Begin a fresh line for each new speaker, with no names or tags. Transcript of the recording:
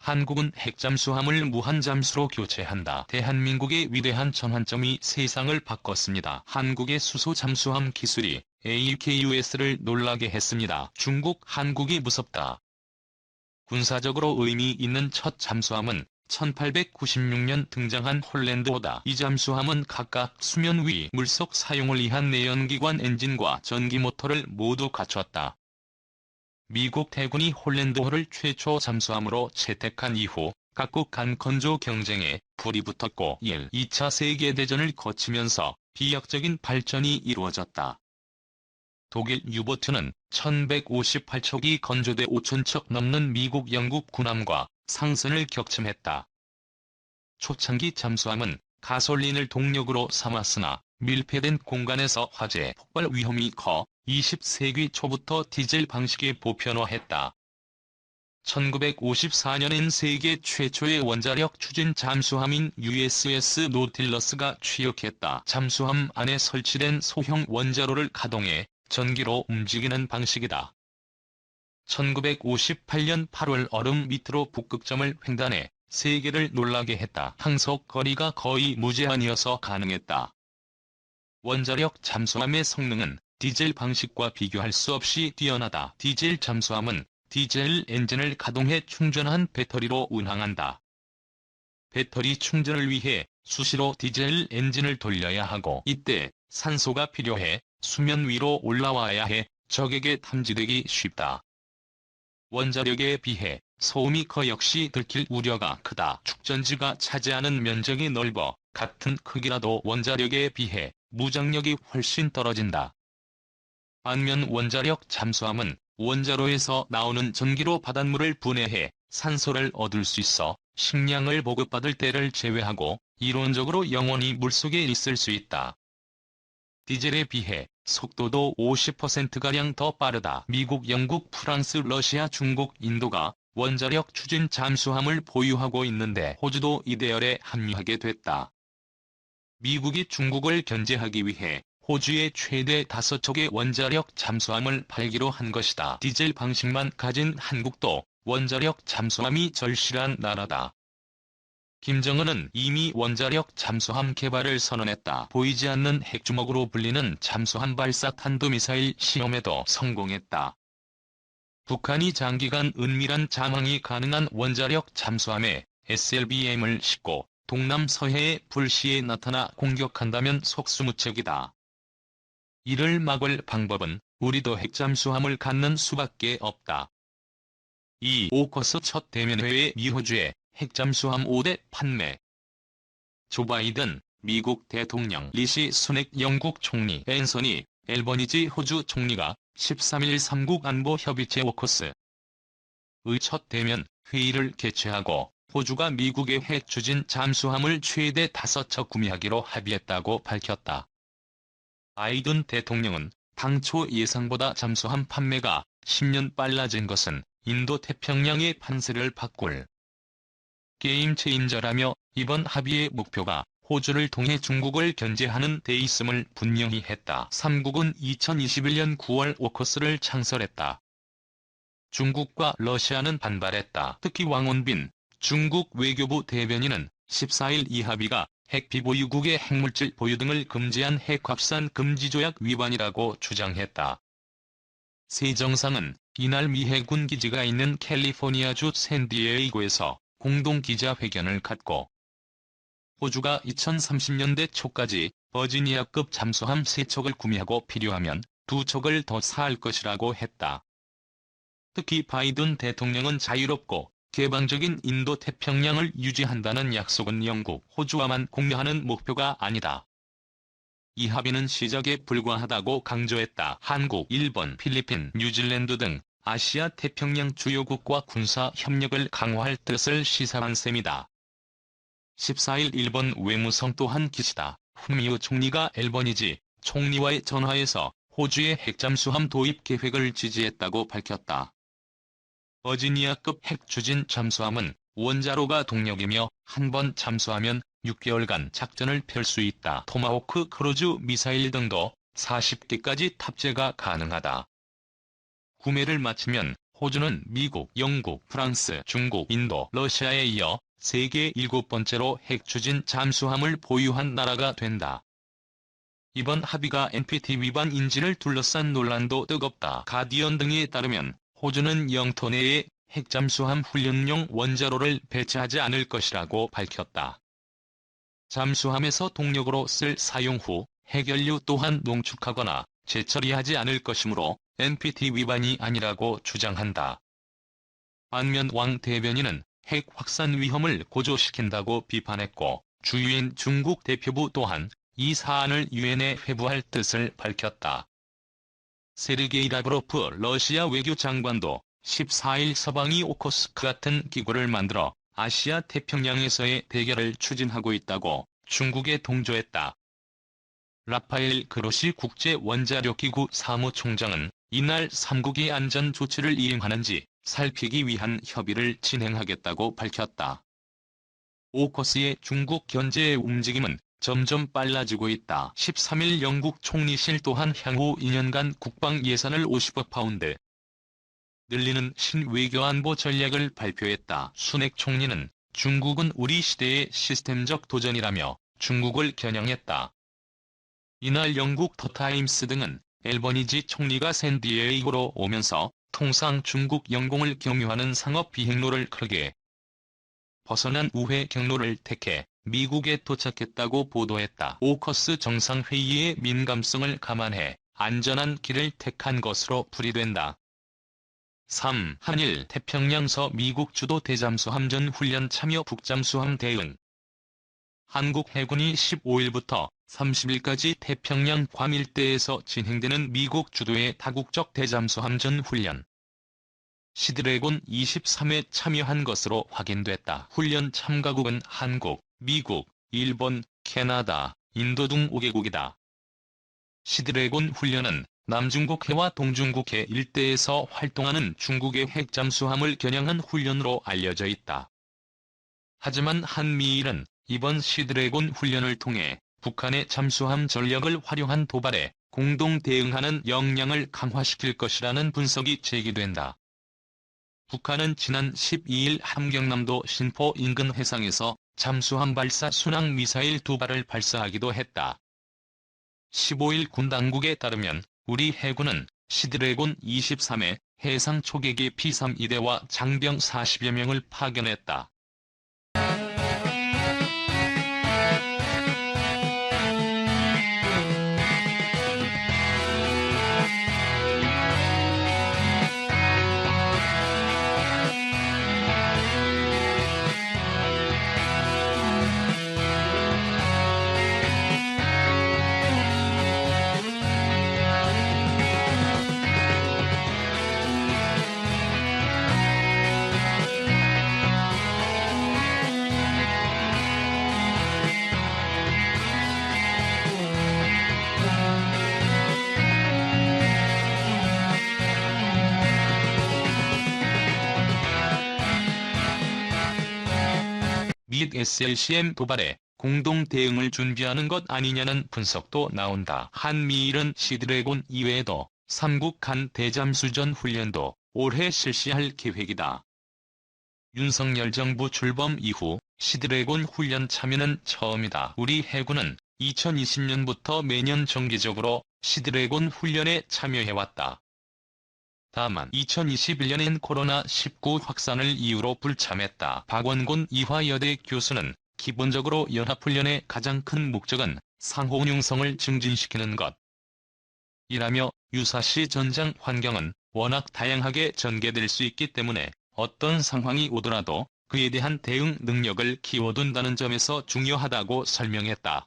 한국은 핵잠수함을 무한잠수로 교체한다. 대한민국의 위대한 전환점이 세상을 바꿨습니다. 한국의 수소 잠수함 기술이 AUKUS를 놀라게 했습니다. 중국, 한국이 무섭다. 군사적으로 의미 있는 첫 잠수함은 1896년 등장한 홀랜드호다. 이 잠수함은 각각 수면 위, 물속 사용을 위한 내연기관 엔진과 전기 모터를 모두 갖췄다. 미국 해군이 홀랜드호를 최초 잠수함으로 채택한 이후 각국 간 건조 경쟁에 불이 붙었고 2차 세계대전을 거치면서 비약적인 발전이 이루어졌다. 독일 유보트는 1158척이 건조돼 5,000척 넘는 미국 영국 군함과 상선을 격침했다. 초창기 잠수함은 가솔린을 동력으로 삼았으나 밀폐된 공간에서 화재, 폭발 위험이 커 20세기 초부터 디젤 방식에 보편화했다. 1954년엔 세계 최초의 원자력 추진 잠수함인 USS 노틸러스가 취역했다. 잠수함 안에 설치된 소형 원자로를 가동해 전기로 움직이는 방식이다. 1958년 8월 얼음 밑으로 북극점을 횡단해 세계를 놀라게 했다. 항속 거리가 거의 무제한이어서 가능했다. 원자력 잠수함의 성능은 디젤 방식과 비교할 수 없이 뛰어나다. 디젤 잠수함은 디젤 엔진을 가동해 충전한 배터리로 운항한다. 배터리 충전을 위해 수시로 디젤 엔진을 돌려야 하고 이때 산소가 필요해 수면 위로 올라와야 해 적에게 탐지되기 쉽다. 원자력에 비해 소음이 커 역시 들킬 우려가 크다. 축전지가 차지하는 면적이 넓어 같은 크기라도 원자력에 비해 무장력이 훨씬 떨어진다. 반면 원자력 잠수함은 원자로에서 나오는 전기로 바닷물을 분해해 산소를 얻을 수 있어 식량을 보급받을 때를 제외하고 이론적으로 영원히 물속에 있을 수 있다. 디젤에 비해 속도도 50%가량 더 빠르다. 미국, 영국, 프랑스, 러시아, 중국, 인도가 원자력 추진 잠수함을 보유하고 있는데 호주도 이 대열에 합류하게 됐다. 미국이 중국을 견제하기 위해 호주에 최대 5척의 원자력 잠수함을 팔기로 한 것이다. 디젤 방식만 가진 한국도 원자력 잠수함이 절실한 나라다. 김정은은 이미 원자력 잠수함 개발을 선언했다. 보이지 않는 핵주먹으로 불리는 잠수함 발사 탄도미사일 시험에도 성공했다. 북한이 장기간 은밀한 잠항이 가능한 원자력 잠수함에 SLBM을 싣고 동남 서해의 불시에 나타나 공격한다면 속수무책이다. 이를 막을 방법은 우리도 핵잠수함을 갖는 수밖에 없다. 이 오커스 첫 대면회의 미호주의 핵잠수함 5대 판매. 조 바이든, 미국 대통령 리시 수넥 영국 총리 앤서니 앨버니지 호주 총리가 13일 3국 안보협의체 오커스의 첫 대면 회의를 개최하고 호주가 미국의 핵 추진 잠수함을 최대 5척 구매하기로 합의했다고 밝혔다. 바이든 대통령은 당초 예상보다 잠수함 판매가 10년 빨라진 것은 인도-태평양의 판세를 바꿀 게임 체인저라며 이번 합의의 목표가 호주를 통해 중국을 견제하는 데 있음을 분명히 했다. 3국은 2021년 9월 오커스를 창설했다. 중국과 러시아는 반발했다. 특히 왕원빈 중국 외교부 대변인은 14일 이 합의가 핵 비보유국의 핵물질 보유 등을 금지한 핵확산 금지조약 위반이라고 주장했다. 새 정상은 이날 미 해군 기지가 있는 캘리포니아주 샌디에이고에서 공동 기자회견을 갖고 호주가 2030년대 초까지 버지니아급 잠수함 3척을 구매하고 필요하면 2척을 더 사할 것이라고 했다. 특히 바이든 대통령은 자유롭고 개방적인 인도-태평양을 유지한다는 약속은 영국, 호주와만 공유하는 목표가 아니다. 이 합의는 시작에 불과하다고 강조했다. 한국, 일본, 필리핀, 뉴질랜드 등 아시아 태평양 주요국과 군사 협력을 강화할 뜻을 시사한 셈이다. 14일 일본 외무성 또한 기시다 후미오 총리가 앨버니지 총리와의 전화에서 호주의 핵잠수함 도입 계획을 지지했다고 밝혔다. 버지니아급 핵 추진 잠수함은 원자로가 동력이며 한 번 잠수하면 6개월간 작전을 펼 수 있다. 토마호크 크루즈 미사일 등도 40개까지 탑재가 가능하다. 구매를 마치면 호주는 미국, 영국, 프랑스, 중국, 인도, 러시아에 이어 세계 7번째로 핵 추진 잠수함을 보유한 나라가 된다. 이번 합의가 NPT 위반 인지를 둘러싼 논란도 뜨겁다. 가디언 등에 따르면 호주는 영토 내에 핵잠수함 훈련용 원자로를 배치하지 않을 것이라고 밝혔다. 잠수함에서 동력으로 쓸 사용 후 핵연료 또한 농축하거나 재처리하지 않을 것이므로 NPT 위반이 아니라고 주장한다. 반면 왕 대변인은 핵 확산 위험을 고조시킨다고 비판했고, 주유엔 중국 대표부 또한 이 사안을 유엔에 회부할 뜻을 밝혔다. 세르게이 라브로프 러시아 외교장관도 14일 서방이 오커스크 같은 기구를 만들어 아시아 태평양에서의 대결을 추진하고 있다고 중국에 동조했다. 라파엘 그로시 국제원자력기구 사무총장은 이날 3국이 안전 조치를 이행하는지 살피기 위한 협의를 진행하겠다고 밝혔다. 오커스의 중국 견제의 움직임은 점점 빨라지고 있다. 13일 영국 총리실 또한 향후 2년간 국방 예산을 50억 파운드 늘리는 신외교안보 전략을 발표했다. 수넥 총리는 중국은 우리 시대의 시스템적 도전이라며 중국을 겨냥했다. 이날 영국 더타임스 등은 앨버니지 총리가 샌디에이고로 오면서 통상 중국 영공을 경유하는 상업 비행로를 크게 벗어난 우회 경로를 택해 미국에 도착했다고 보도했다. 오커스 정상회의의 민감성을 감안해 안전한 길을 택한 것으로 풀이된다. 3. 한일 태평양서 미국 주도 대잠수함전 훈련 참여 북잠수함 대응. 한국 해군이 15일부터 30일까지 태평양 괌 일대에서 진행되는 미국 주도의 다국적 대잠수함전 훈련 시드래곤 23에 참여한 것으로 확인됐다. 훈련 참가국은 한국, 미국, 일본, 캐나다, 인도 등 5개국이다. 시드래곤 훈련은 남중국해와 동중국해 일대에서 활동하는 중국의 핵잠수함을 겨냥한 훈련으로 알려져 있다. 하지만 한미일은 이번 시드래곤 훈련을 통해 북한의 잠수함 전력을 활용한 도발에 공동 대응하는 역량을 강화시킬 것이라는 분석이 제기된다. 북한은 지난 12일 함경남도 신포 인근 해상에서 잠수함 발사 순항 미사일 2발을 발사하기도 했다. 15일 군 당국에 따르면 우리 해군은 시드래곤 23에 해상 초계기 P-3 2대와 장병 40여 명을 파견했다. 미 SLCM 도발에 공동 대응을 준비하는 것 아니냐는 분석도 나온다. 한미일은 시드래곤 이외에도 3국 간 대잠수전 훈련도 올해 실시할 계획이다. 윤석열 정부 출범 이후 시드래곤 훈련 참여는 처음이다. 우리 해군은 2020년부터 매년 정기적으로 시드래곤 훈련에 참여해왔다. 다만 2021년엔 코로나19 확산을 이유로 불참했다. 박원곤 이화여대 교수는 기본적으로 연합훈련의 가장 큰 목적은 상호능성을 증진시키는 것 이라며 유사시 전장 환경은 워낙 다양하게 전개될 수 있기 때문에 어떤 상황이 오더라도 그에 대한 대응 능력을 키워둔다는 점에서 중요하다고 설명했다.